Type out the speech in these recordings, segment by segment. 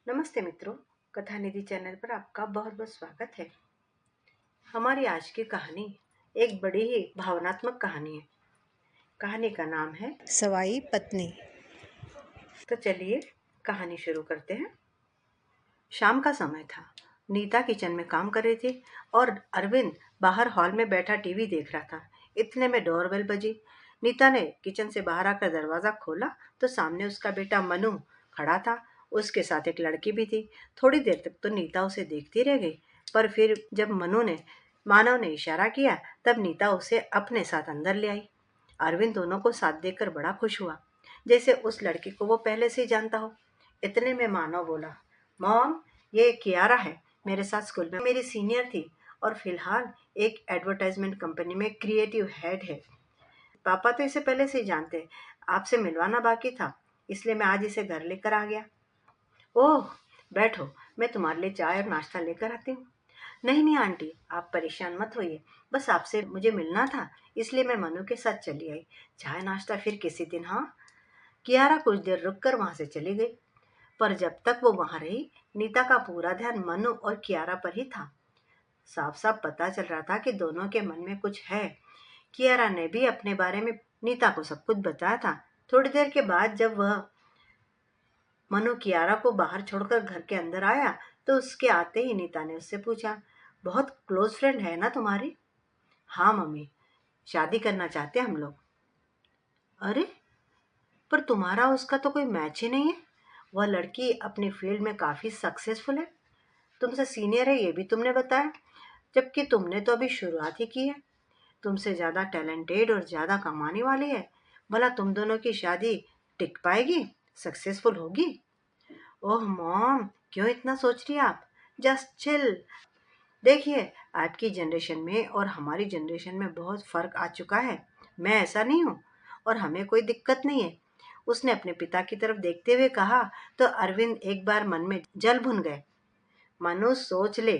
नमस्ते मित्रों, कथा निधि चैनल पर आपका बहुत बहुत स्वागत है। हमारी आज की कहानी एक बड़ी ही भावनात्मक कहानी है। कहानी का नाम है सवाई पत्नी। तो चलिए कहानी शुरू करते हैं। शाम का समय था। नीता किचन में काम कर रही थी और अरविंद बाहर हॉल में बैठा टीवी देख रहा था। इतने में डोरबेल बजी। नीता ने किचन से बाहर आकर दरवाजा खोला तो सामने उसका बेटा मनु खड़ा था। उसके साथ एक लड़की भी थी। थोड़ी देर तक तो नीता उसे देखती रह गई, पर फिर जब मानव ने इशारा किया तब नीता उसे अपने साथ अंदर ले आई। अरविंद दोनों को साथ देखकर बड़ा खुश हुआ, जैसे उस लड़की को वो पहले से ही जानता हो। इतने में मानव बोला, मॉम, ये कियारा है, मेरे साथ स्कूल में मेरी सीनियर थी और फिलहाल एक एडवर्टाइजमेंट कंपनी में क्रिएटिव हेड है। पापा तो इसे पहले से ही जानते हैं, आपसे मिलवाना बाकी था, इसलिए मैं आज इसे घर लेकर आ गया। ओह, बैठो, मैं तुम्हारे लिए चाय और नाश्ता लेकर आती हूँ। नहीं नहीं आंटी, आप परेशान मत होइए, बस आपसे मुझे मिलना था, इसलिए मैं मनु के साथ चली आई। चाय नाश्ता फिर किसी दिन। हाँ। कियारा कुछ देर रुक कर वहां से चली गई, पर जब तक वो वहां रही, नीता का पूरा ध्यान मनु और कियारा पर ही था। साफ साफ पता चल रहा था कि दोनों के मन में कुछ है। कियारा ने भी अपने बारे में नीता को सब कुछ बताया था। थोड़ी देर के बाद जब वह मनु कियारा को बाहर छोड़कर घर के अंदर आया तो उसके आते ही नीता ने उससे पूछा, बहुत क्लोज फ्रेंड है ना तुम्हारी? हाँ मम्मी, शादी करना चाहते हैं हम लोग। अरे, पर तुम्हारा उसका तो कोई मैच ही नहीं है। वह लड़की अपनी फील्ड में काफी सक्सेसफुल है, तुमसे सीनियर है ये भी तुमने बताया, जबकि तुमने तो अभी शुरुआत ही की है। तुमसे ज्यादा टैलेंटेड और ज्यादा कमाने वाली है। भला तुम दोनों की शादी टिक पाएगी, सक्सेसफुल होगी? ओह मॉम, क्यों इतना सोच रही हैं आप? Just chill. देखिए, आपकी जनरेशन में और हमारी जनरेशन में बहुत फर्क आ चुका है। मैं ऐसा नहीं हूँ और हमें कोई दिक्कत नहीं है। उसने अपने पिता की तरफ देखते हुए कहा तो अरविंद एक बार मन में जल भुन गए। मनुष्य सोच ले,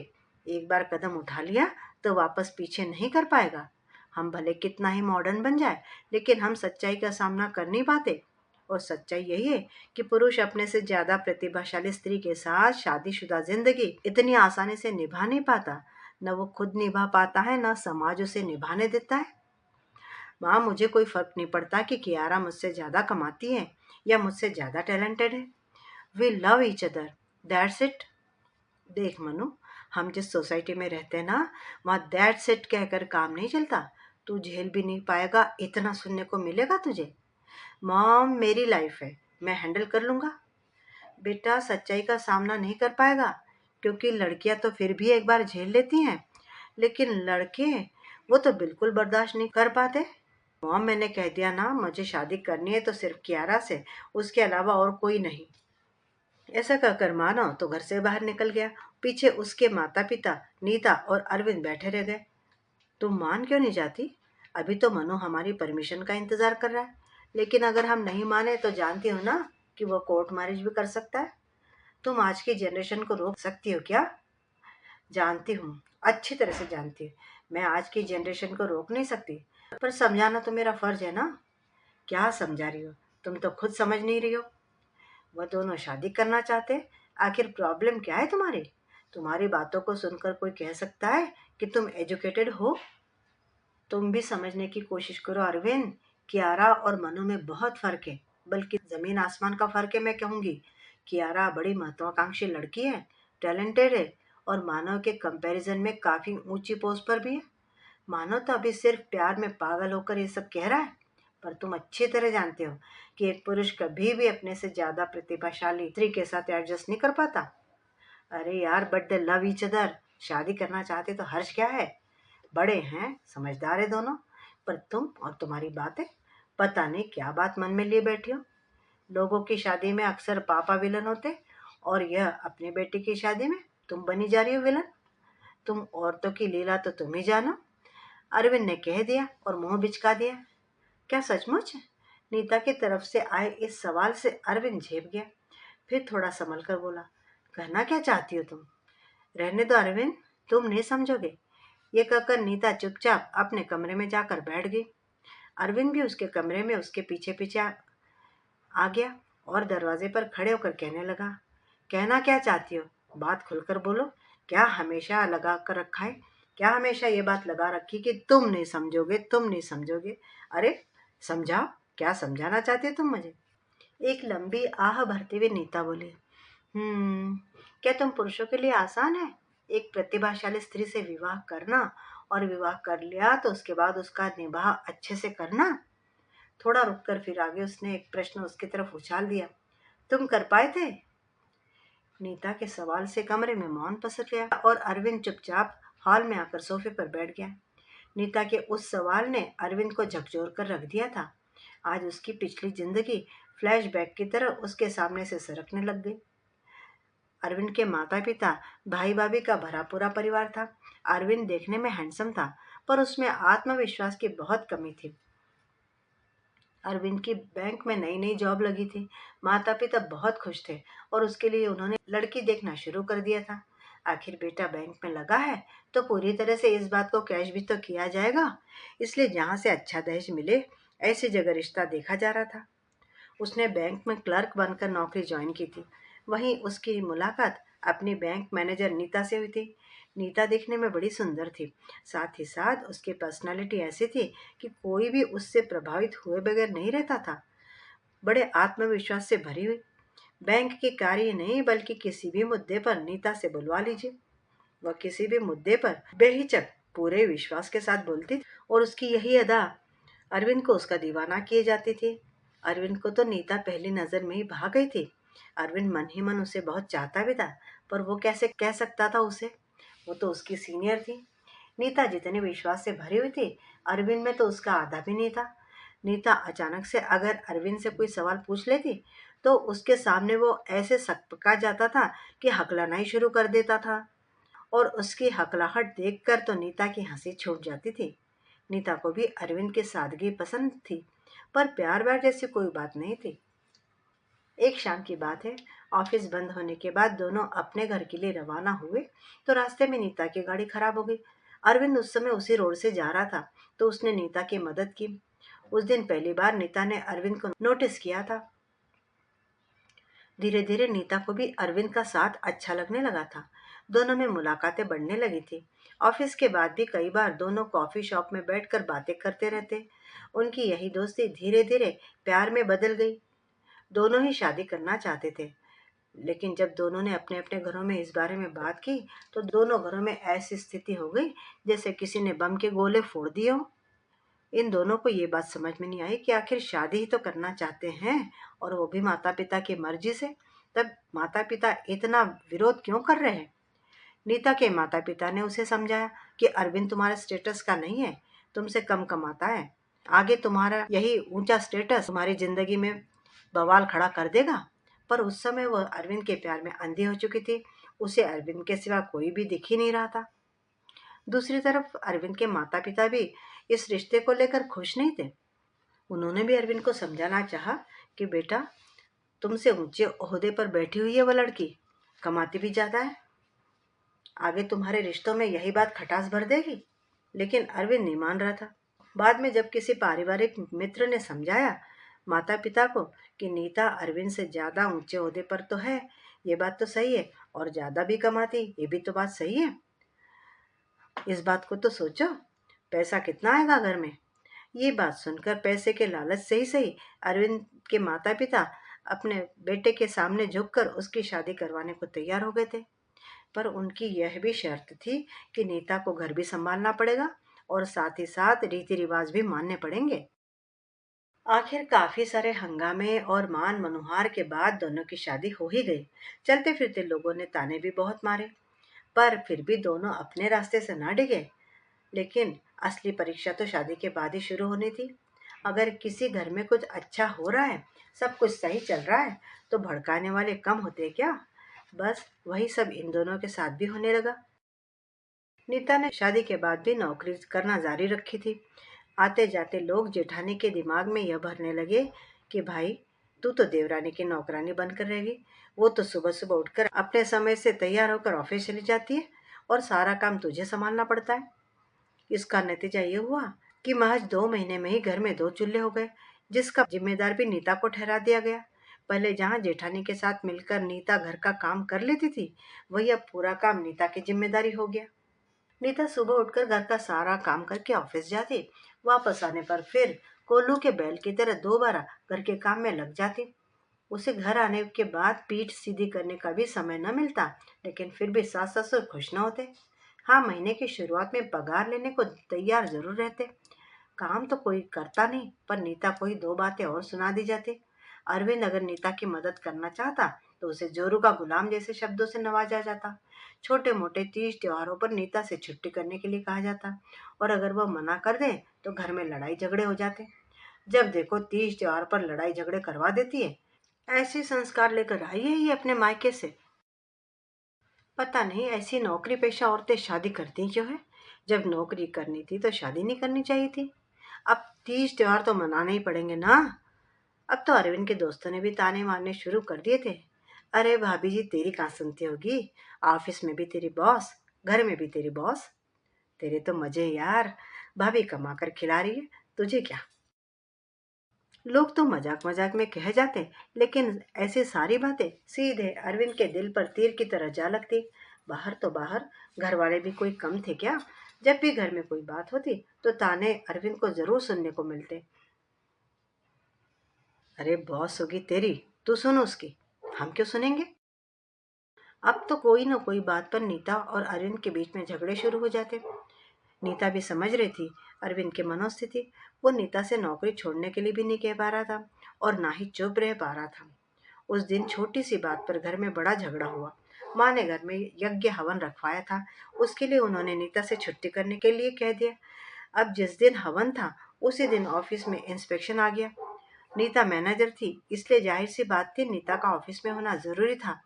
एक बार कदम उठा लिया तो वापस पीछे नहीं कर पाएगा। हम भले कितना ही मॉडर्न बन जाए, लेकिन हम सच्चाई का सामना कर नहीं पाते। और सच्चाई यही है कि पुरुष अपने से ज्यादा प्रतिभाशाली स्त्री के साथ शादीशुदा जिंदगी इतनी आसानी से निभा नहीं पाता। न वो खुद निभा पाता है, न समाज उसे निभाने देता है। माँ, मुझे कोई फर्क नहीं पड़ता कि कियारा मुझसे ज्यादा कमाती है या मुझसे ज्यादा टैलेंटेड है। We love each other, that's it. देख मनु, हम जिस सोसाइटी में रहते हैं ना, वहाँ दैट्स इट कहकर काम नहीं चलता। तू झेल भी नहीं पाएगा, इतना सुनने को मिलेगा तुझे। मॉम, मेरी लाइफ है, मैं हैंडल कर लूंगा। बेटा, सच्चाई का सामना नहीं कर पाएगा, क्योंकि लड़कियां तो फिर भी एक बार झेल लेती हैं, लेकिन लड़के वो तो बिल्कुल बर्दाश्त नहीं कर पाते। मॉम, मैंने कह दिया ना, मुझे शादी करनी है तो सिर्फ कियारा से, उसके अलावा और कोई नहीं। ऐसा कहकर मानव तो घर से बाहर निकल गया। पीछे उसके माता पिता नीता और अरविंद बैठे रह गए। तुम मान क्यों नहीं जाती? अभी तो मनु हमारी परमिशन का इंतजार कर रहा है, लेकिन अगर हम नहीं माने तो जानती हो ना कि वो कोर्ट मैरिज भी कर सकता है। तुम आज की जनरेशन को रोक सकती हो क्या? जानती हूँ, अच्छी तरह से जानती हूँ। मैं आज की जनरेशन को रोक नहीं सकती, पर समझाना तो मेरा फर्ज है ना। क्या समझा रही हो? तुम तो खुद समझ नहीं रही हो। वह दोनों शादी करना चाहते, आखिर प्रॉब्लम क्या है तुम्हारी? तुम्हारी बातों को सुनकर कोई कह सकता है कि तुम एजुकेटेड हो? तुम भी समझने की कोशिश करो अरविंद। कियारा और मनु में बहुत फर्क है, बल्कि जमीन आसमान का फर्क है मैं कहूंगी। कियारा बड़ी महत्वाकांक्षी लड़की है, टैलेंटेड है और मानव के कंपैरिजन में काफी ऊंची पोस्ट पर भी है। मानव तो अभी सिर्फ प्यार में पागल होकर ये सब कह रहा है, पर तुम अच्छी तरह जानते हो कि एक पुरुष कभी भी अपने से ज्यादा प्रतिभाशाली स्त्री के साथ एडजस्ट नहीं कर पाता। अरे यार, but they love each other. शादी करना चाहते तो हर्ष क्या है? बड़े हैं, समझदार है दोनों। पर तुम और तुम्हारी बातें, पता नहीं क्या बात मन में लिए बैठी हो। लोगों की शादी में अक्सर पापा विलन होते, और यह अपने बेटे की शादी में तुम बनी जा रही हो विलन। तुम औरतों की लीला तो तुम ही जानो। अरविंद ने कह दिया और मुंह बिचका दिया। क्या सचमुच? नीता की तरफ से आए इस सवाल से अरविंद झेप गया। फिर थोड़ा संभल कर बोला, कहना क्या चाहती हो तुम? रहने दो अरविंद, तुम नहीं समझोगे। ये कहकर नीता चुपचाप अपने कमरे में जाकर बैठ गई। अरविंद भी उसके कमरे में उसके पीछे पीछे आ गया और दरवाजे पर खड़े होकर कहने लगा, कहना क्या चाहती हो? बात खुलकर बोलो। क्या हमेशा लगा कर रखा है? क्या हमेशा ये बात लगा रखी कि तुम नहीं समझोगे, तुम नहीं समझोगे? अरे समझाओ, क्या समझाना चाहते हो तुम मुझे? एक लंबी आह भरते हुए नीता बोली, क्या तुम पुरुषों के लिए आसान है एक प्रतिभाशाली स्त्री से विवाह करना, और विवाह कर लिया तो उसके बाद उसका निभाव अच्छे से करना? थोड़ा रुककर फिर आगे उसने एक प्रश्न उसकी तरफ उछाल दिया, तुम कर पाए थे? नीता के सवाल से कमरे में मौन पसर गया और अरविंद चुपचाप हॉल में आकर सोफे पर बैठ गया। नीता के उस सवाल ने अरविंद को झकझोर कर रख दिया था। आज उसकी पिछली जिंदगी फ्लैशबैक की तरह उसके सामने से सरकने लग गई। अरविंद के माता पिता, भाई भाभी का भरा पूरा परिवार था। अरविंद देखने में हैंडसम था, पर उसमें आत्मविश्वास की बहुत कमी थी। अरविंद की बैंक में नई नई जॉब लगी थी। माता पिता बहुत खुश थे और उसके लिए उन्होंने लड़की देखना शुरू कर दिया था। आखिर बेटा बैंक में लगा है तो पूरी तरह से इस बात को कैश भी तो किया जाएगा, इसलिए जहाँ से अच्छा दहेज मिले ऐसी जगह रिश्ता देखा जा रहा था। उसने बैंक में क्लर्क बनकर नौकरी ज्वाइन की थी। वहीं उसकी मुलाकात अपनी बैंक मैनेजर नीता से हुई थी। नीता दिखने में बड़ी सुंदर थी, साथ ही साथ उसकी पर्सनालिटी ऐसी थी कि कोई भी उससे प्रभावित हुए बगैर नहीं रहता था। बड़े आत्मविश्वास से भरी हुई। बैंक के कार्य नहीं बल्कि किसी भी मुद्दे पर नीता से बुलवा लीजिए, वह किसी भी मुद्दे पर बेहिचक पूरे विश्वास के साथ बोलती थी और उसकी यही अदा अरविंद को उसका दीवाना किए जाती थी। अरविंद को तो नीता पहली नजर में ही भा गई थी। अरविंद मन ही मन उसे बहुत चाहता भी था, पर वो कैसे कह सकता था उसे? वो तो उसकी सीनियर थी। नीता जितने विश्वास से भरी हुई थी, अरविंद में तो उसका आधा भी नहीं था। नीता अचानक से अगर अरविंद से कोई सवाल पूछ लेती तो उसके सामने वो ऐसे सकपका जाता था कि हकलाना ही शुरू कर देता था, और उसकी हकलाहट देखकर तो नीता की हंसी छूट जाती थी। नीता को भी अरविंद की सादगी पसंद थी, पर प्यार व्यार जैसी कोई बात नहीं थी। एक शाम की बात है, ऑफिस बंद होने के बाद दोनों अपने घर के लिए रवाना हुए तो रास्ते में नीता की गाड़ी खराब हो गई। अरविंद उस समय उसी रोड से जा रहा था तो उसने नीता की मदद की। उस दिन पहली बार नीता ने अरविंद को नोटिस किया था। धीरे धीरे नीता को भी अरविंद का साथ अच्छा लगने लगा था। दोनों में मुलाकातें बढ़ने लगी थी। ऑफिस के बाद भी कई बार दोनों कॉफी शॉप में बैठकर बातें करते रहते। उनकी यही दोस्ती धीरे धीरे प्यार में बदल गई। दोनों ही शादी करना चाहते थे, लेकिन जब दोनों ने अपने अपने घरों में इस बारे में बात की तो दोनों घरों में ऐसी स्थिति हो गई जैसे किसी ने बम के गोले फोड़ दिए हो। इन दोनों को ये बात समझ में नहीं आई कि आखिर शादी ही तो करना चाहते हैं, और वो भी माता पिता की मर्जी से। तब माता पिता इतना विरोध क्यों कर रहे हैं? नीता के माता पिता ने उसे समझाया कि अरविंद तुम्हारे स्टेटस का नहीं है, तुमसे कम कमाता है। आगे तुम्हारा यही ऊंचा स्टेटस तुम्हारी जिंदगी में बवाल खड़ा कर देगा। पर उस समय वह अरविंद के प्यार में अंधी हो चुकी थी। उसे अरविंद के सिवा कोई भी दिख ही नहीं रहा था। दूसरी तरफ अरविंद के माता पिता भी इस रिश्ते को लेकर खुश नहीं थे। उन्होंने भी अरविंद को समझाना चाहा कि बेटा, तुमसे ऊंचे ओहदे पर बैठी हुई है वो लड़की, कमाती भी ज्यादा है, आगे तुम्हारे रिश्तों में यही बात खटास भर देगी। लेकिन अरविंद नहीं मान रहा था। बाद में जब किसी पारिवारिक मित्र ने समझाया माता पिता को कि नीता अरविंद से ज्यादा ऊंचे ओहदे पर तो है, ये बात तो सही है, और ज्यादा भी कमाती, ये भी तो बात सही है। इस बात को तो सोचो, पैसा कितना आएगा घर में। ये बात सुनकर पैसे के लालच से ही सही, अरविंद के माता पिता अपने बेटे के सामने झुककर उसकी शादी करवाने को तैयार हो गए थे। पर उनकी यह भी शर्त थी कि नीता को घर भी संभालना पड़ेगा और साथ ही साथ रीति रिवाज भी मानने पड़ेंगे। आखिर काफी सारे हंगामे और मान मनुहार के बाद दोनों की शादी हो ही गई। चलते फिरते लोगों ने ताने भी बहुत मारे, पर फिर भी दोनों अपने रास्ते से ना डिगे। लेकिन असली परीक्षा तो शादी के बाद ही शुरू होनी थी। अगर किसी घर में कुछ अच्छा हो रहा है, सब कुछ सही चल रहा है, तो भड़काने वाले कम होते क्या? बस वही सब इन दोनों के साथ भी होने लगा। नीता ने शादी के बाद भी नौकरी करना जारी रखी थी। आते जाते लोग जेठानी के दिमाग में यह भरने लगे कि भाई, तू तो देवरानी की नौकरानी बनकर रहेगी। वो तो सुबह सुबह उठकर अपने समय से तैयार होकर ऑफिस चली जाती है और सारा काम तुझे संभालना पड़ता है। इसका नतीजा ये हुआ कि महज 2 महीने में ही घर में 2 चूल्हे हो गए, जिसका जिम्मेदार भी नीता को ठहरा दिया गया। पहले जहाँ जेठानी के साथ मिलकर नीता घर का काम कर लेती थी, वही अब पूरा काम नीता की जिम्मेदारी हो गया। नीता सुबह उठकर घर का सारा काम करके ऑफिस जाती। वापस आने पर फिर कोल्लू के बैल की तरह दोबारा घर के काम में लग जाती। उसे घर आने के बाद पीठ सीधी करने का भी समय न मिलता, लेकिन फिर भी सास ससुर खुश न होते। हाँ, महीने की शुरुआत में पगार लेने को तैयार जरूर रहते। काम तो कोई करता नहीं, पर नीता को ही दो बातें और सुना दी जाती। अरविंद अगर नीता की मदद करना चाहता तो उसे जोरू का गुलाम जैसे शब्दों से नवाजा जाता। छोटे मोटे तीज त्योहारों पर नीता से छुट्टी करने के लिए कहा जाता, और अगर वह मना कर दे तो घर में लड़ाई झगड़े हो जाते। जब देखो तीज त्योहार पर लड़ाई झगड़े करवा देती है। ऐसे संस्कार लेकर आई है ये अपने मायके से। पता नहीं ऐसी नौकरी पेशा औरतें शादी करती क्यों है। जब नौकरी करनी थी तो शादी नहीं करनी चाहिए थी। अब तीज त्योहार तो मनाने ही पड़ेंगे ना। अब तो अरविंद के दोस्तों ने भी ताने मारने शुरू कर दिए थे। अरे भाभी जी, तेरी कहाँ सुनती होगी। ऑफिस में भी तेरी बॉस, घर में भी तेरी बॉस। तेरे तो मजे यार। भाभी कमा कर खिला रही है, तुझे क्या। लोग तो मजाक मजाक में कह जाते, लेकिन ऐसी सारी बातें सीधे अरविंद के दिल पर तीर की तरह जा लगती। बाहर तो बाहर, घर वाले भी कोई कम थे क्या। जब भी घर में कोई बात होती तो ताने अरविंद को जरूर सुनने को मिलते। अरे बॉस होगी तेरी, तू सुन उसकी, हम क्यों सुनेंगे। अब तो कोई ना कोई बात पर नीता और अरविंद के बीच में झगड़े शुरू हो जाते। नीता भी समझ रही थी अरविंद की मनोस्थिति। वो नीता से नौकरी छोड़ने के लिए भी नहीं कह पा रहा था, और ना ही चुप रह पा रहा था। उस दिन छोटी सी बात पर घर में बड़ा झगड़ा हुआ। माँ ने घर में यज्ञ हवन रखवाया था, उसके लिए उन्होंने नीता से छुट्टी करने के लिए कह दिया। अब जिस दिन हवन था उसी दिन ऑफिस में इंस्पेक्शन आ गया। नीता मैनेजर थी, इसलिए जाहिर सी बात थी नीता का ऑफिस में होना जरूरी था।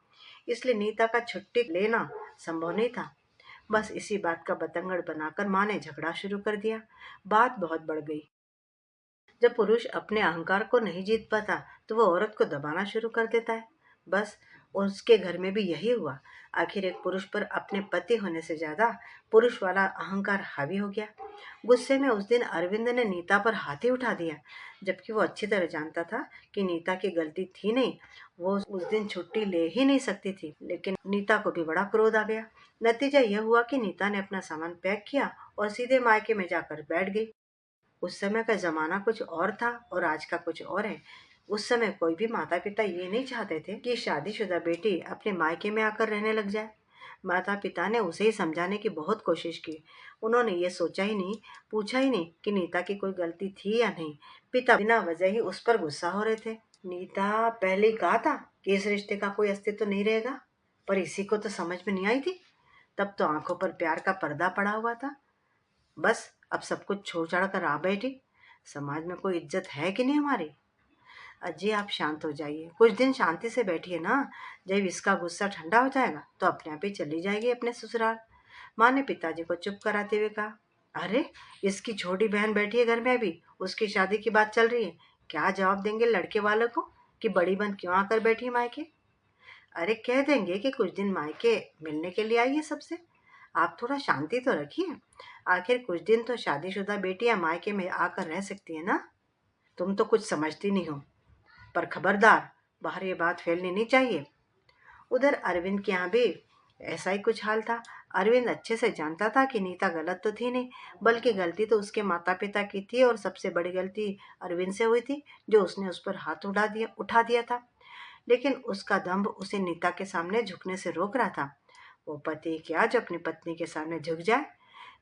इसलिए नीता का छुट्टी लेना संभव नहीं था। बस इसी बात का बतंगड़ बनाकर माँ ने झगड़ा शुरू कर दिया। बात बहुत बढ़ गई। जब पुरुष अपने अहंकार को नहीं जीत पाता तो वो औरत को दबाना शुरू कर देता है। बस उसके घर में भी यही हुआ। आखिर एक पुरुष पर अपने पति होने से ज्यादा पुरुष वाला अहंकार हावी हो गया। गुस्से में उस दिन अरविंद ने नीता पर हाथ ही उठा दिया, जबकि वो अच्छी तरह जानता था कि नीता की गलती थी नहीं। वो उस दिन छुट्टी ले ही नहीं सकती थी, लेकिन नीता को भी बड़ा क्रोध आ गया। नतीजा यह हुआ कि नीता ने अपना सामान पैक किया और सीधे मायके में जाकर बैठ गई। उस समय का जमाना कुछ और था और आज का कुछ और है। उस समय कोई भी माता पिता ये नहीं चाहते थे कि शादीशुदा बेटी अपने मायके में आकर रहने लग जाए। माता पिता ने उसे ही समझाने की बहुत कोशिश की। उन्होंने ये सोचा ही नहीं, पूछा ही नहीं कि नीता की कोई गलती थी या नहीं। पिता बिना वजह ही उस पर गुस्सा हो रहे थे। नीता, पहले ही कहा था कि इस रिश्ते का कोई अस्तित्व नहीं रहेगा, पर इसी को तो समझ में नहीं आई थी। तब तो आंखों पर प्यार का पर्दा पड़ा हुआ था। बस अब सब कुछ छोड़ छाड़ कर आ बैठी। समाज में कोई इज्जत है कि नहीं हमारी। अजी, आप शांत हो जाइए, कुछ दिन शांति से बैठिए ना। जब इसका गुस्सा ठंडा हो जाएगा तो अपने आप ही चली जाएगी अपने ससुराल। माँ ने पिताजी को चुप कराते हुए कहा। अरे, इसकी छोटी बहन बैठी है घर में, अभी उसकी शादी की बात चल रही है। क्या जवाब देंगे लड़के वालों को कि बड़ी बहन क्यों आकर बैठी है मायके। अरे, कह देंगे कि कुछ दिन मायके मिलने के लिए आई है सबसे। आप थोड़ा शांति तो रखिए। आखिर कुछ दिन तो शादीशुदा बेटियां मायके में आकर रह सकती है ना। तुम तो कुछ समझती नहीं हो, पर खबरदार, बाहर ये बात फैलनी नहीं चाहिए। उधर अरविंद के यहाँ भी ऐसा ही कुछ हाल था। अरविंद अच्छे से जानता था कि नीता गलत तो थी नहीं, बल्कि गलती तो उसके माता पिता की थी, और सबसे बड़ी गलती अरविंद से हुई थी जो उसने उस पर हाथ उठा दिया था। लेकिन उसका दंभ उसे नीता के सामने झुकने से रोक रहा था। वो पति क्या जो अपनी पत्नी के सामने झुक जाए।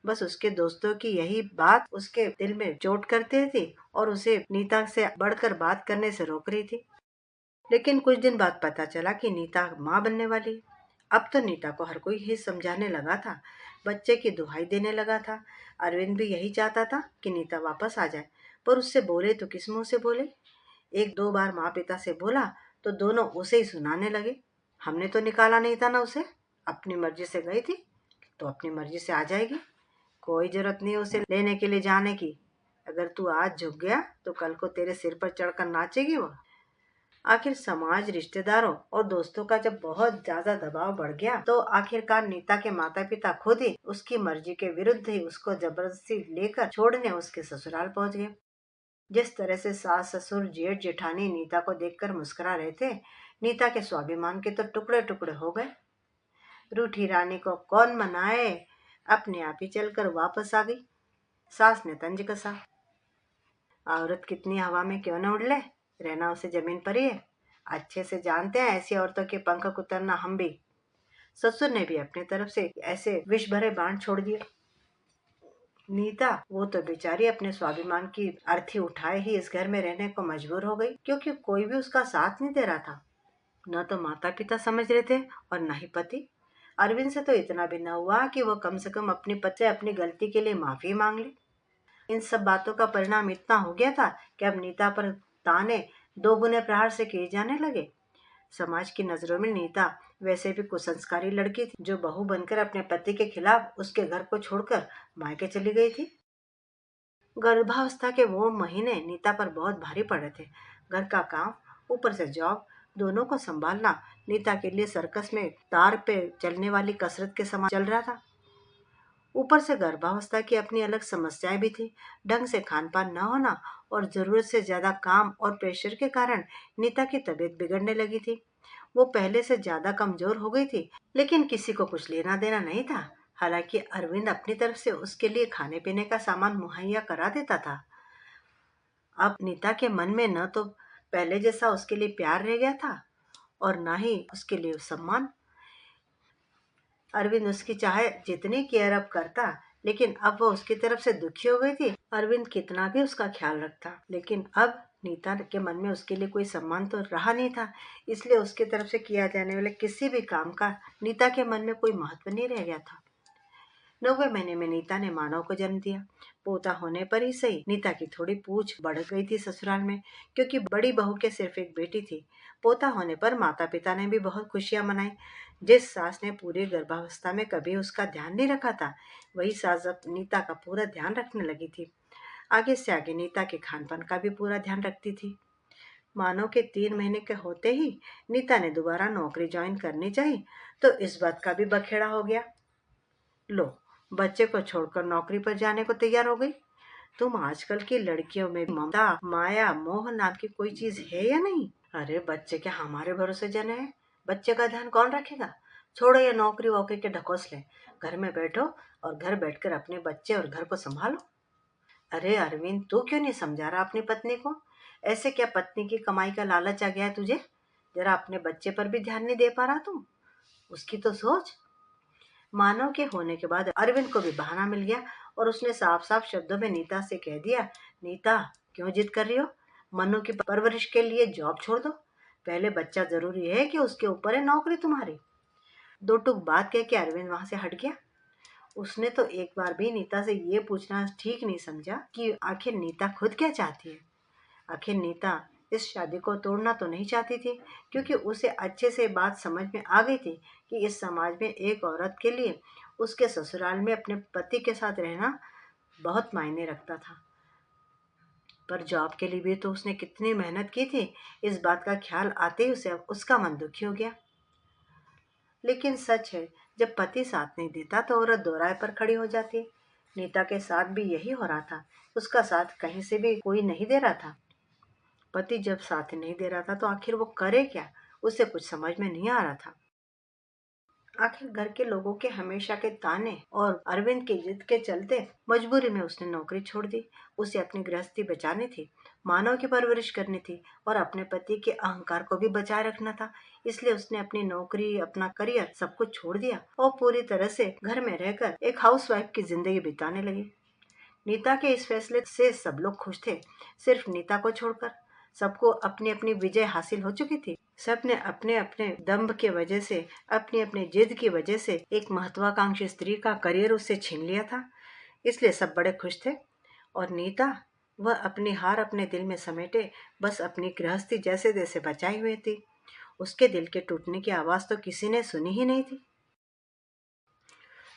बस उसके दोस्तों की यही बात उसके दिल में चोट करती थी और उसे नीता से बढ़कर बात करने से रोक रही थी। लेकिन कुछ दिन बाद पता चला कि नीता माँ बनने वाली। अब तो नीता को हर कोई ही समझाने लगा था, बच्चे की दुहाई देने लगा था। अरविंद भी यही चाहता था कि नीता वापस आ जाए, पर उससे बोले तो किस मुंह से बोले। एक दो बार माँ पिता से बोला तो दोनों उसे ही सुनाने लगे। हमने तो निकाला नहीं था ना उसे, अपनी मर्जी से गई थी तो अपनी मर्जी से आ जाएगी। कोई जरूरत नहीं उसे लेने के लिए जाने की। अगर तू आज झुक गया तो कल को तेरे सिर पर चढ़कर नाचेगी वो। आखिर समाज, रिश्तेदारों और दोस्तों का जब बहुत ज्यादा दबाव बढ़ गया तो आखिरकार नीता के माता पिता खुद ही उसकी मर्जी के विरुद्ध ही उसको जबरदस्ती लेकर छोड़ने उसके ससुराल पहुंच गए। जिस तरह से सास ससुर जेठ जेठानी नीता को देखकर मुस्कुरा रहे थे, नीता के स्वाभिमान के तो टुकड़े टुकड़े हो गए। रूठी रानी को कौन मनाए, अपने आप ही चलकर वापस आ गई। सास ने तंज कसा, औरत कितनी हवा में क्यों न उड़ ले, रहना उसे जमीन पर ही है। अच्छे से जानते हैं ऐसी औरतों के पंख कुतरना हम भी। ससुर ने भी अपनी तरफ से ऐसे विष भरे बाण छोड़ दिए। नीता, वो तो बेचारी अपने स्वाभिमान की अर्थी उठाए ही इस घर में रहने को मजबूर हो गई, क्योंकि कोई भी उसका साथ नहीं दे रहा था। न तो माता पिता समझ रहे थे और न ही पति। अरविंद से तो इतना भी न हुआ कि वो कम से कम अपनी पति से अपनी गलती के लिए माफी मांग ले। इन सब बातों का परिणाम इतना हो गया था कि अब नीता पर ताने दो गुने प्रहार से किए जाने लगे। समाज की नजरों में नीता वैसे भी कुसंस्कारी लड़की थी, जो बहू बनकर अपने पति के खिलाफ उसके घर को छोड़कर मायके चली गई थी। गर्भावस्था के वो महीने नीता पर बहुत भारी पड़े थे। घर का काम, ऊपर से जॉब, दोनों को संभालना नीता के लिए सर्कस में तार पे चलने वाली कसरत के समान चल रहा था। ऊपर से गर्भावस्था की अपनी अलग समस्याएं भी थी। ढंग से खान पान न होना और जरूरत से ज्यादा काम और प्रेशर के कारण नीता की तबीयत बिगड़ने लगी थी। वो पहले से ज्यादा कमजोर हो गई थी, लेकिन किसी को कुछ लेना देना नहीं था। हालांकि अरविंद अपनी तरफ से उसके लिए खाने पीने का सामान मुहैया करा देता था। अब नीता के मन में न तो पहले जैसा उसके लिए प्यार रह गया था और न ही उसके लिए सम्मान। अरविंद उसकी चाहे जितनी केयर अप करता, लेकिन अब वो उसकी तरफ से दुखी हो गई थी। अरविंद कितना भी उसका ख्याल रखता, लेकिन अब नीता के मन में उसके लिए कोई सम्मान तो रहा नहीं था। इसलिए उसकी तरफ से किया जाने वाले किसी भी काम का नीता के मन में कोई महत्व नहीं रह गया था। 9वें महीने में नीता ने मानव को जन्म दिया। पोता होने पर ही सही, नीता की थोड़ी पूछ बढ़ गई थी ससुराल में, क्योंकि बड़ी बहू के सिर्फ एक बेटी थी। पोता होने पर माता पिता ने भी बहुत खुशियां मनाई। जिस सास ने पूरी गर्भावस्था में कभी उसका ध्यान नहीं रखा था, वही सास अब नीता का पूरा ध्यान रखने लगी थी। आगे से आगे नीता के खान पान का भी पूरा ध्यान रखती थी। मानव के 3 महीने के होते ही नीता ने दोबारा नौकरी ज्वाइन करनी चाहिए, तो इस बात का भी बखेड़ा हो गया। लो, बच्चे को छोड़कर नौकरी पर जाने को तैयार हो गई। तुम आजकल की लड़कियों में ममता, माया, मोह नाम की कोई चीज है या नहीं? अरे बच्चे क्या हमारे भरोसे जने हैं? बच्चे का ध्यान कौन रखेगा? छोड़ो ये नौकरी वोकरी के ढकोसले, घर में बैठो और घर बैठकर अपने बच्चे और घर को संभालो। अरे अरविंद, तू क्यों नहीं समझा रहा अपनी पत्नी को? ऐसे क्या पत्नी की कमाई का लालच आ गया है तुझे? जरा अपने बच्चे पर भी ध्यान नहीं दे पा रहा तू? उसकी तो सोच। मानव के होने के बाद अरविंद को भी बहाना मिल गया और उसने साफ साफ शब्दों में नीता से कह दिया, नीता, क्यों जिद कर रही हो? मनु की परवरिश के लिए जॉब छोड़ दो। पहले बच्चा जरूरी है कि उसके ऊपर है नौकरी तुम्हारी। दो टूक बात कह के अरविंद वहां से हट गया। उसने तो एक बार भी नीता से ये पूछना ठीक नहीं समझा कि आखिर नीता खुद क्या चाहती है। आखिर नीता इस शादी को तोड़ना तो नहीं चाहती थी, क्योंकि उसे अच्छे से बात समझ में आ गई थी कि इस समाज में एक औरत के लिए उसके ससुराल में अपने पति के साथ रहना बहुत मायने रखता था। पर जॉब के लिए भी तो उसने कितनी मेहनत की थी, इस बात का ख्याल आते ही उसे उसका मन दुखी हो गया। लेकिन सच है, जब पति साथ नहीं देता तो औरत दोराहे पर खड़ी हो जाती है। नीता के साथ भी यही हो रहा था। उसका साथ कहीं से भी कोई नहीं दे रहा था। पति जब साथ नहीं दे रहा था तो आखिर वो करे क्या? उसे कुछ समझ में नहीं आ रहा था। आखिर घर के लोगों के हमेशा के ताने और अरविंद की जिद के चलते मजबूरी में उसने नौकरी छोड़ दी। उसे अपनी गृहस्थी बचानी थी, मानव की परवरिश करनी थी और अपने पति के अहंकार को भी बचाए रखना था। इसलिए उसने अपनी नौकरी, अपना करियर सब कुछ छोड़ दिया और पूरी तरह से घर में रहकर एक हाउसवाइफ की जिंदगी बिताने लगी। नीता के इस फैसले से सब लोग खुश थे, सिर्फ नीता को छोड़कर। सबको अपनी अपनी विजय हासिल हो चुकी थी। सबने अपने अपने दम्भ के वजह से, अपनी अपनी जिद की वजह से एक महत्वाकांक्षी स्त्री का करियर उससे छीन लिया था। इसलिए सब बड़े खुश थे। और नीता, वह अपनी हार अपने दिल में समेटे बस अपनी गृहस्थी जैसे जैसे बचाई हुई थी। उसके दिल के टूटने की आवाज तो किसी ने सुनी ही नहीं थी।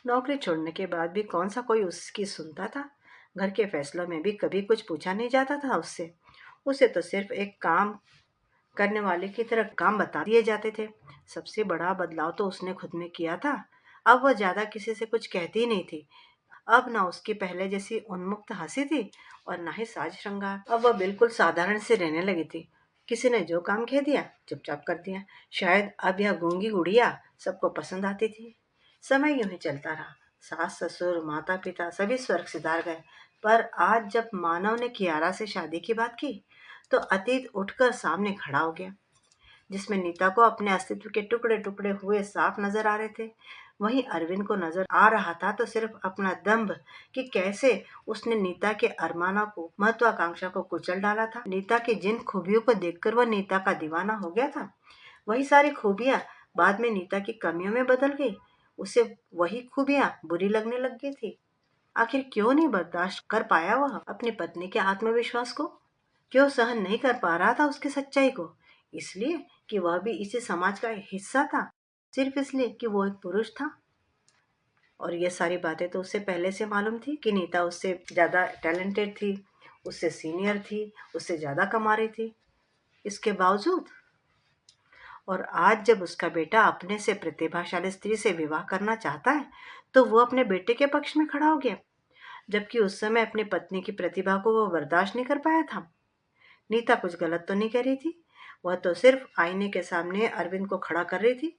नौकरी छोड़ने के बाद भी कौन सा कोई उसकी सुनता था? घर के फैसलों में भी कभी कुछ पूछा नहीं जाता था उससे। उसे तो सिर्फ एक काम करने वाले की तरह काम बता दिए जाते थे। सबसे बड़ा बदलाव तो उसने खुद में किया था। अब वह ज्यादा किसी से कुछ कहती ही नहीं थी। अब ना उसकी पहले जैसी उन्मुक्त हंसी थी और ना ही साज श्रृंगार। अब वह बिल्कुल साधारण से रहने लगी थी। किसी ने जो काम कह दिया चुपचाप कर दिया। शायद अब यह गूंगी गुड़िया सबको पसंद आती थी। समय यूं ही चलता रहा। सास ससुर माता पिता सभी स्वर्ग सिधार गए। पर आज जब मानव ने कियारा से शादी की बात की तो अतीत उठकर सामने खड़ा हो गया, जिसमें नीता को अपने अस्तित्व के टुकड़े टुकड़े हुए साफ नजर आ रहे थे। वहीं अरविंद को नजर आ रहा था तो सिर्फ अपना दंभ कि कैसे उसने नीता के अरमानों को महत्वाकांक्षा को कुचल डाला था। नीता की जिन खूबियों को देखकर वह नीता का दीवाना हो गया था, वही सारी खूबियां बाद में नीता की कमियों में बदल गई। उसे वही खूबियां बुरी लगने लग गई थी। आखिर क्यों नहीं बर्दाश्त कर पाया वह अपनी पत्नी के आत्मविश्वास को? क्यों सहन नहीं कर पा रहा था उसकी सच्चाई को? इसलिए कि वह भी इसी समाज का हिस्सा था, सिर्फ इसलिए कि वो एक पुरुष था। और ये सारी बातें तो उससे पहले से मालूम थी कि नीता उससे ज्यादा टैलेंटेड थी, उससे सीनियर थी, उससे ज्यादा कमा रही थी। इसके बावजूद और आज जब उसका बेटा अपने से प्रतिभाशाली स्त्री से विवाह करना चाहता है तो वो अपने बेटे के पक्ष में खड़ा हो गया, जबकि उस समय अपनी पत्नी की प्रतिभा को वो बर्दाश्त नहीं कर पाया था। नीता कुछ गलत तो नहीं कह रही थी। वह तो सिर्फ आईने के सामने अरविंद को खड़ा कर रही थी।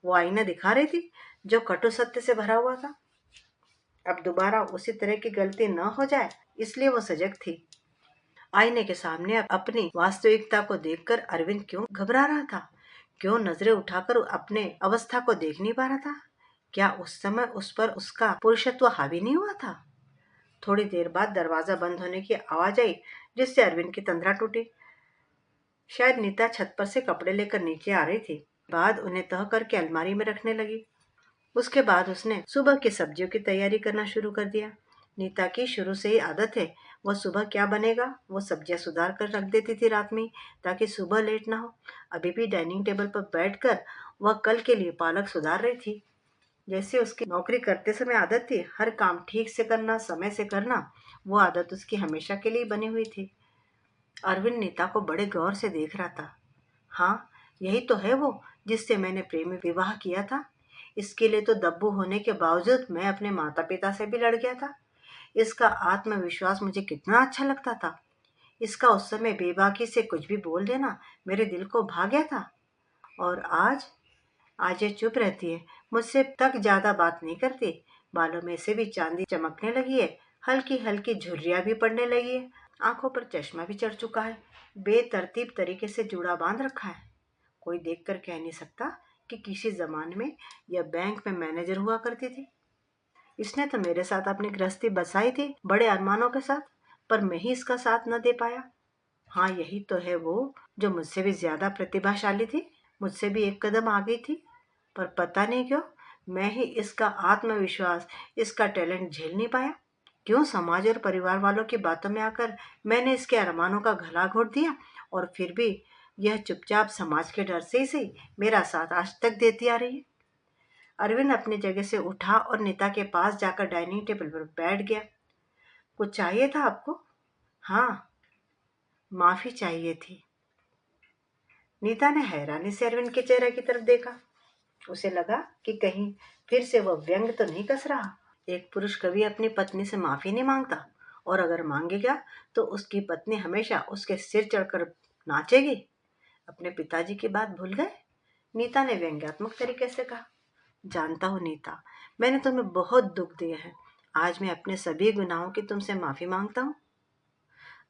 वो आईना दिखा रही थी जो कटु सत्य से भरा हुआ था। अब दोबारा उसी तरह की गलती न हो जाए इसलिए वो सजग थी। आईने के सामने अपनी वास्तविकता को देखकर अरविंद क्यों घबरा रहा था? क्यों नजरें उठाकर अपने अवस्था को देख नहीं पा रहा था? क्या उस समय उस पर उसका पुरुषत्व हावी नहीं हुआ था? थोड़ी देर बाद दरवाजा बंद होने की आवाज आई, जिससे अरविंद की तंद्रा टूटी। शायद नीता छत पर से कपड़े लेकर नीचे आ रही थी। बाद उन्हें तह करके अलमारी में रखने लगी। उसके बाद उसने सुबह की सब्जियों की तैयारी करना शुरू कर दिया। नीता की शुरू से ही आदत है, वह सुबह क्या बनेगा वो सब्जियां सुधार कर रख देती थी रात में, ताकि सुबह लेट ना हो। अभी भी डाइनिंग टेबल पर बैठकर वह कल के लिए पालक सुधार रही थी। जैसे उसकी नौकरी करते समय आदत थी हर काम ठीक से करना, समय से करना, वो आदत उसकी हमेशा के लिए बनी हुई थी। अरविंद नीता को बड़े गौर से देख रहा था। हाँ, यही तो है वो जिससे मैंने प्रेमी विवाह किया था। इसके लिए तो दब्बू होने के बावजूद मैं अपने माता पिता से भी लड़ गया था। इसका आत्मविश्वास मुझे कितना अच्छा लगता था। इसका उस समय बेबाकी से कुछ भी बोल देना मेरे दिल को भा गया था। और आज आज ये चुप रहती है, मुझसे तक ज्यादा बात नहीं करती। बालों में से भी चांदी चमकने लगी है, हल्की हल्की झुर्रियां भी पड़ने लगी है, आंखों पर चश्मा भी चढ़ चुका है, बेतरतीब तरीके से जूड़ा बांध रखा है। कोई देखकर कह नहीं सकता कि किसी जमाने में यह बैंक में मैनेजर हुआ करती थी। इसने तो मेरे साथ अपनी गृहस्थी बसाई थी बड़े अरमानों के साथ, पर मैं ही इसका साथ न दे पाया। हाँ, यही तो है वो जो मुझसे भी ज्यादा प्रतिभाशाली थी, मुझसे भी एक कदम आगे थी। पर पता नहीं क्यों मैं ही इसका आत्मविश्वास, इसका टैलेंट झेल नहीं पाया। क्यों समाज और परिवार वालों की बातों में आकर मैंने इसके अरमानों का गला घोट दिया, और फिर भी यह चुपचाप समाज के डर से ही सही मेरा साथ आज तक देती आ रही है। अरविंद अपनी जगह से उठा और नीता के पास जाकर डाइनिंग टेबल पर बैठ गया। कुछ चाहिए था आपको? हाँ, माफी चाहिए थी। नीता ने हैरानी से अरविंद के चेहरे की तरफ देखा। उसे लगा कि कहीं फिर से वह व्यंग तो नहीं कस रहा। एक पुरुष कभी अपनी पत्नी से माफी नहीं मांगता, और अगर मांगेगा तो उसकी पत्नी हमेशा उसके सिर चढ़कर नाचेगी। अपने पिताजी की बात भूल गए? नीता ने व्यंग्यात्मक तरीके से कहा। जानता हूँ नीता, मैंने तुम्हें बहुत दुख दिया है। आज मैं अपने सभी गुनाहों की तुमसे माफी मांगता हूँ।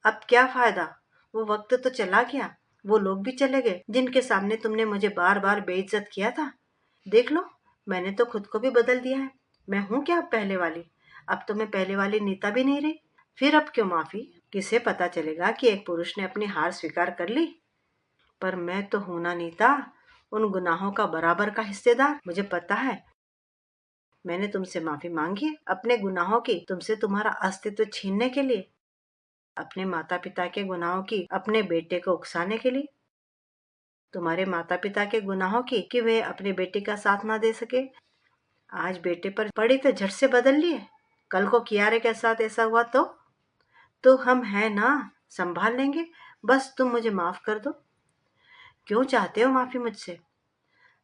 अब क्या फायदा? वो वक्त तो चला गया, वो लोग भी चले गए जिनके सामने तुमने मुझे बार बार बेइज्जत किया था। देख लो, मैंने तो खुद को भी बदल दिया है। मैं हूं क्या अब पहले वाली? अब तो मैं पहले वाली नीता भी नहीं रही। फिर अब क्यों माफी? किसे पता चलेगा कि एक पुरुष ने अपनी हार स्वीकार कर ली? पर मैं तो हूं ना नीता, उन गुनाहों का बराबर का हिस्सेदार। मुझे पता है। मैंने तुमसे माफी मांगी है अपने गुनाहों की, तुमसे तुम्हारा अस्तित्व छीनने के लिए, अपने माता पिता के गुनाहों की अपने बेटे को उकसाने के लिए, तुम्हारे माता पिता के गुनाहों की कि वे अपने बेटे का साथ ना दे सके। आज बेटे पर पड़ी तो झट से बदल लिए। कल को कियारे के साथ ऐसा हुआ तो हम हैं ना, संभाल लेंगे। बस तुम मुझे माफ कर दो। क्यों चाहते हो माफी मुझसे?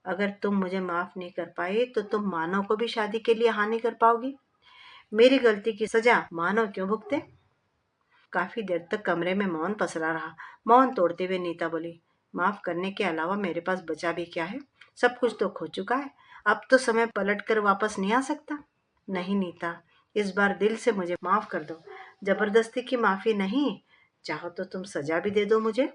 अगर तुम मुझे माफ नहीं कर पाई तो तुम मानव को भी शादी के लिए हानि कर पाओगी। मेरी गलती की सजा मानव क्यों भुगते? काफी देर तक कमरे में मौन पसरा रहा। मौन तोड़ते हुए नीता बोली, माफ करने के अलावा मेरे पास बचा भी क्या है? सब कुछ तो खो चुका है। अब तो समय पलट कर वापस नहीं आ सकता। नहीं नीता, इस बार दिल से मुझे माफ कर दो। जबरदस्ती की माफी नहीं, चाहो तो तुम सजा भी दे दो मुझे।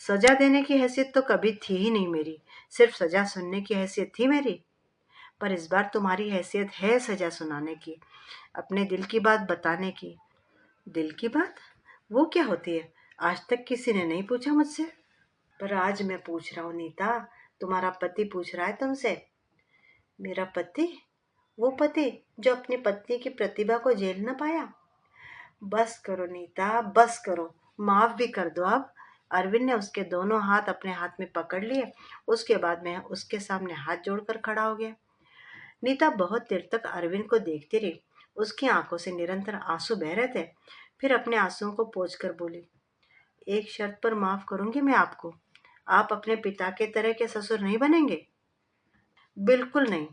सजा देने की हैसियत तो कभी थी ही नहीं मेरी, सिर्फ सजा सुनने की हैसियत थी मेरी। पर इस बार तुम्हारी हैसियत है सजा सुनाने की, अपने दिल की बात बताने की। दिल की बात? वो क्या होती है? आज तक किसी ने नहीं पूछा मुझसे। पर आज मैं पूछ रहा हूँ नीता, तुम्हारा पति पूछ रहा है तुमसे। मेरा पति? वो पति जो अपनी पत्नी की प्रतिभा को झेल न पाया? बस करो नीता, बस करो। माफ भी कर दो अब। अरविंद ने उसके दोनों हाथ अपने हाथ में पकड़ लिए। उसके बाद मैं उसके सामने हाथ जोड़कर खड़ा हो गया। नीता बहुत देर तक अरविंद को देखती रही। उसकी आंखों से निरंतर आंसू बह रहे थे। फिर अपने आंसुओं को पोंछ कर बोली, एक शर्त पर माफ करूंगी मैं आपको। आप अपने पिता के तरह के ससुर नहीं बनेंगे। बिल्कुल नहीं।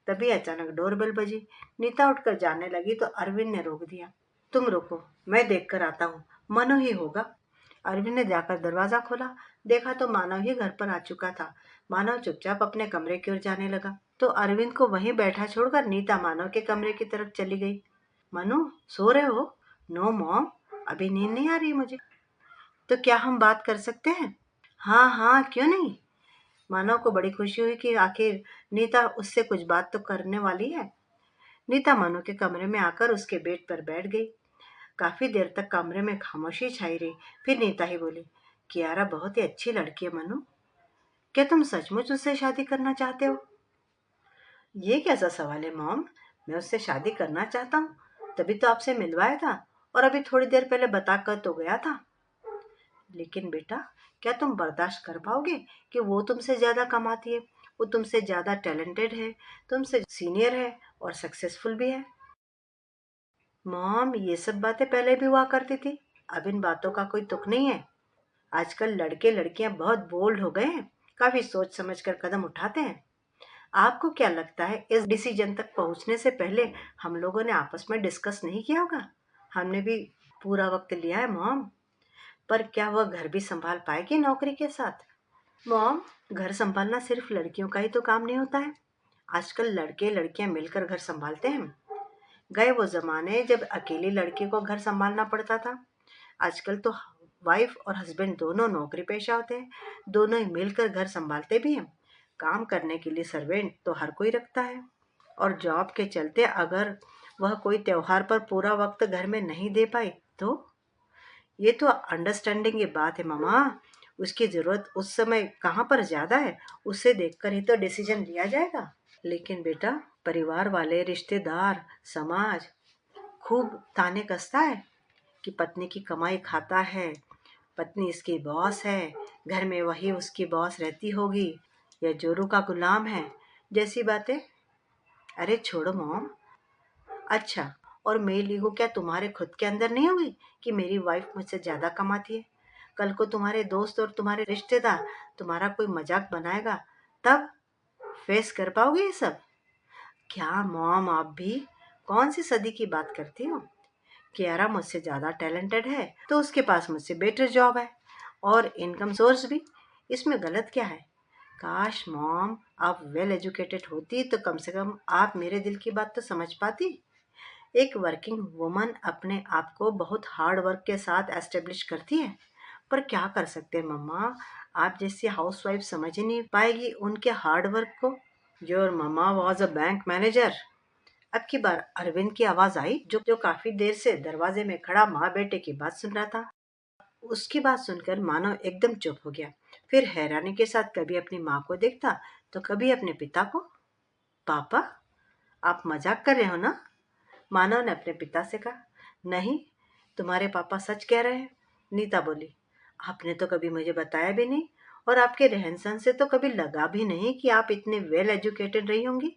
तभी अचानक डोरबेल बजी। नीता उठकर जाने लगी तो अरविंद ने रोक दिया। तुम रुको, मैं देख कर आता हूँ। मानो ही होगा। अरविंद ने जाकर दरवाजा खोला। देखा तो मानव ही घर पर आ चुका था। मानव चुपचाप अपने कमरे की ओर जाने लगा तो अरविंद को वहीं बैठा छोड़कर नीता मानव के कमरे की तरफ चली गई। मनु, सो रहे हो? नो मॉम, अभी नींद नहीं आ रही मुझे। तो क्या हम बात कर सकते हैं? हाँ हाँ, क्यों नहीं। मानव को बड़ी खुशी हुई कि आखिर नीता उससे कुछ बात तो करने वाली है। नीता मानव के कमरे में आकर उसके बेड पर बैठ गई। काफी देर तक कमरे में खामोशी छाई रही। फिर नीता ही बोली, कियारा बहुत ही अच्छी लड़की है मनु। क्या तुम सचमुच उससे शादी करना चाहते हो? ये कैसा सवाल है मॉम? मैं उससे शादी करना चाहता हूँ, तभी तो आपसे मिलवाया था और अभी थोड़ी देर पहले बता कर तो गया था। लेकिन बेटा, क्या तुम बर्दाश्त कर पाओगे कि वो तुमसे ज्यादा कमाती है, वो तुमसे ज्यादा टैलेंटेड है, तुमसे सीनियर है और सक्सेसफुल भी है? मॉम, ये सब बातें पहले भी हुआ करती थी। अब इन बातों का कोई तुक नहीं है। आजकल लड़के लड़कियां बहुत बोल्ड हो गए हैं, काफी सोच समझ कर कदम उठाते हैं। आपको क्या लगता है इस डिसीजन तक पहुंचने से पहले हम लोगों ने आपस में डिस्कस नहीं किया होगा? हमने भी पूरा वक्त लिया है मॉम। पर क्या वह घर भी संभाल पाएगी नौकरी के साथ? मॉम, घर संभालना सिर्फ लड़कियों का ही तो काम नहीं होता है। आजकल लड़के लड़कियां मिलकर घर संभालते हैं। गए वो जमाने जब अकेली लड़की को घर संभालना पड़ता था। आजकल तो वाइफ और हस्बैंड दोनों नौकरी पेशा होते हैं। दोनों ही मिलकर घर संभालते भी हैं। काम करने के लिए सर्वेंट तो हर कोई रखता है। और जॉब के चलते अगर वह कोई त्योहार पर पूरा वक्त घर में नहीं दे पाई तो? ये तो अंडरस्टैंडिंग की बात है मामा। उसकी जरूरत उस समय कहाँ पर ज्यादा है, उससे देखकर ही तो डिसीजन लिया जाएगा। लेकिन बेटा, परिवार वाले, रिश्तेदार, समाज खूब ताने कसता है कि पत्नी की कमाई खाता है, पत्नी इसकी बॉस है, घर में वही उसकी बॉस रहती होगी, या जोरू का गुलाम है, जैसी बातें। अरे छोड़ो मॉम। अच्छा, और मेल ईगो क्या तुम्हारे खुद के अंदर नहीं होगी कि मेरी वाइफ मुझसे ज्यादा कमाती है? कल को तुम्हारे दोस्त और तुम्हारे रिश्तेदार तुम्हारा कोई मजाक बनाएगा, तब फेस कर पाओगे ये सब? क्या मॉम, आप भी कौन सी सदी की बात करती हो? कियारा मुझसे ज्यादा टैलेंटेड है तो उसके पास मुझसे बेटर जॉब है और इनकम सोर्स भी। इसमें गलत क्या है? काश मॉम आप वेल एजुकेटेड होती तो कम से कम आप मेरे दिल की बात तो समझ पाती। एक वर्किंग वुमन अपने आप को बहुत हार्ड वर्क के साथ एस्टेब्लिश करती है। पर क्या कर सकते हैं मम्मा, आप जैसी हाउसवाइफ समझ ही नहीं पाएगी उनके हार्ड वर्क को। Your mama was a bank manager. अब की बार अरविंद की आवाज आई, जो काफी देर से दरवाजे में खड़ा माँ बेटे की बात सुन रहा था। उसकी बात सुनकर मानव एकदम चुप हो गया। फिर हैरानी के साथ कभी अपनी माँ को देखता तो कभी अपने पिता को। पापा, आप मजाक कर रहे हो ना? मानव ने अपने पिता से कहा। नहीं, तुम्हारे पापा सच कह रहे हैं, नीता बोली। आपने तो कभी मुझे बताया भी नहीं और आपके रहन सहन से तो कभी लगा भी नहीं कि आप इतने वेल एजुकेटेड रही होंगी।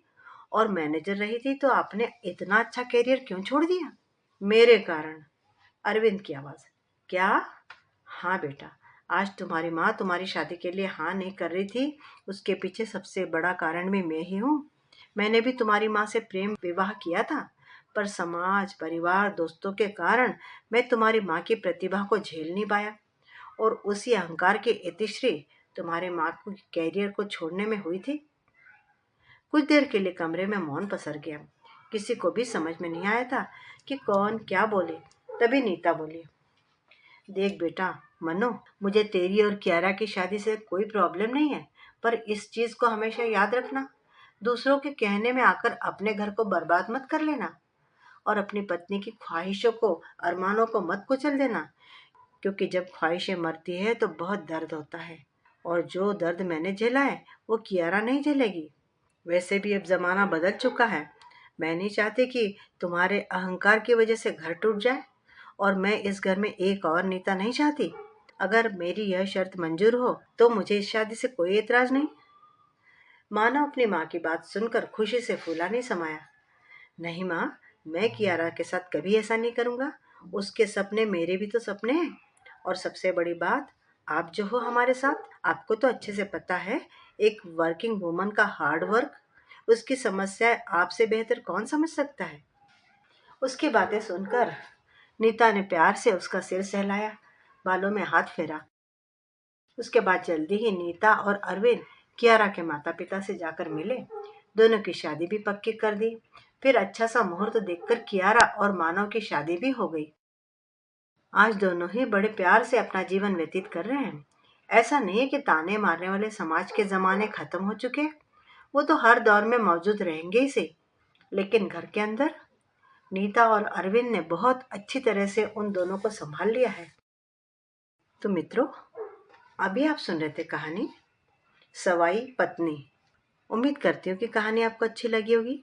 और मैनेजर रही थी तो आपने इतना अच्छा करियर क्यों छोड़ दिया? मेरे कारण। अरविंद की आवाज। क्या? हाँ बेटा, आज तुम्हारी माँ तुम्हारी शादी के लिए हाँ नहीं कर रही थी, उसके पीछे सबसे बड़ा कारण भी मैं ही हूँ। मैंने भी तुम्हारी माँ से प्रेम विवाह किया था, पर समाज, परिवार, दोस्तों के कारण मैं तुम्हारी माँ की प्रतिभा को झेल नहीं पाया और उसी अहंकार की इतिश्री तुम्हारे माँ को कैरियर को छोड़ने में हुई थी। कुछ देर के लिए कमरे में मौन पसर गया। किसी को भी समझ में नहीं आया था कि कौन क्या बोले। तभी नीता बोली, देख बेटा मनो, मुझे तेरी और कियारा की शादी से कोई प्रॉब्लम नहीं है, पर इस चीज को हमेशा याद रखना, दूसरों के कहने में आकर अपने घर को बर्बाद मत कर लेना और अपनी पत्नी की ख्वाहिशों को, अरमानों को मत कुचल देना, क्योंकि जब ख्वाहिशें मरती है तो बहुत दर्द होता है और जो दर्द मैंने झेला है वो कियारा नहीं झेलेगी। वैसे भी अब जमाना बदल चुका है। मैं नहीं चाहती कि तुम्हारे अहंकार की वजह से घर टूट जाए और मैं इस घर में एक और नीता नहीं चाहती। अगर मेरी यह शर्त मंजूर हो तो मुझे इस शादी से कोई एतराज नहीं। मानो अपनी माँ की बात सुनकर खुशी से फूला नहीं समाया। नहीं माँ, मैं कियारा के साथ कभी ऐसा नहीं करूँगा। उसके सपने मेरे भी तो सपने हैं। और सबसे बड़ी बात, आप जो हो हमारे साथ, आपको तो अच्छे से पता है एक वर्किंग वुमन का हार्ड वर्क, उसकी समस्या आपसे बेहतर कौन समझ सकता है। उसकी बातें सुनकर नीता ने प्यार से उसका सिर सहलाया, बालों में हाथ फेरा। उसके बाद जल्दी ही नीता और अरविंद कियारा के माता पिता से जाकर मिले। दोनों की शादी भी पक्की कर दी। फिर अच्छा सा मुहूर्त देखकर कियारा और मानव की शादी भी हो गई। आज दोनों ही बड़े प्यार से अपना जीवन व्यतीत कर रहे हैं। ऐसा नहीं है कि ताने मारने वाले समाज के जमाने खत्म हो चुके, वो तो हर दौर में मौजूद रहेंगे ही से, लेकिन घर के अंदर नीता और अरविंद ने बहुत अच्छी तरह से उन दोनों को संभाल लिया है। तो मित्रों, अभी आप सुन रहे थे कहानी सवाई पत्नी। उम्मीद करती हूँ कि कहानी आपको अच्छी लगी होगी।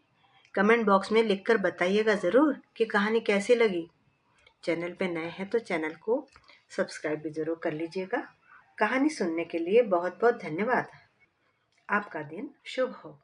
कमेंट बॉक्स में लिखकर बताइएगा ज़रूर कि कहानी कैसी लगी। चैनल पे नए हैं तो चैनल को सब्सक्राइब भी ज़रूर कर लीजिएगा। कहानी सुनने के लिए बहुत बहुत धन्यवाद। आपका दिन शुभ हो।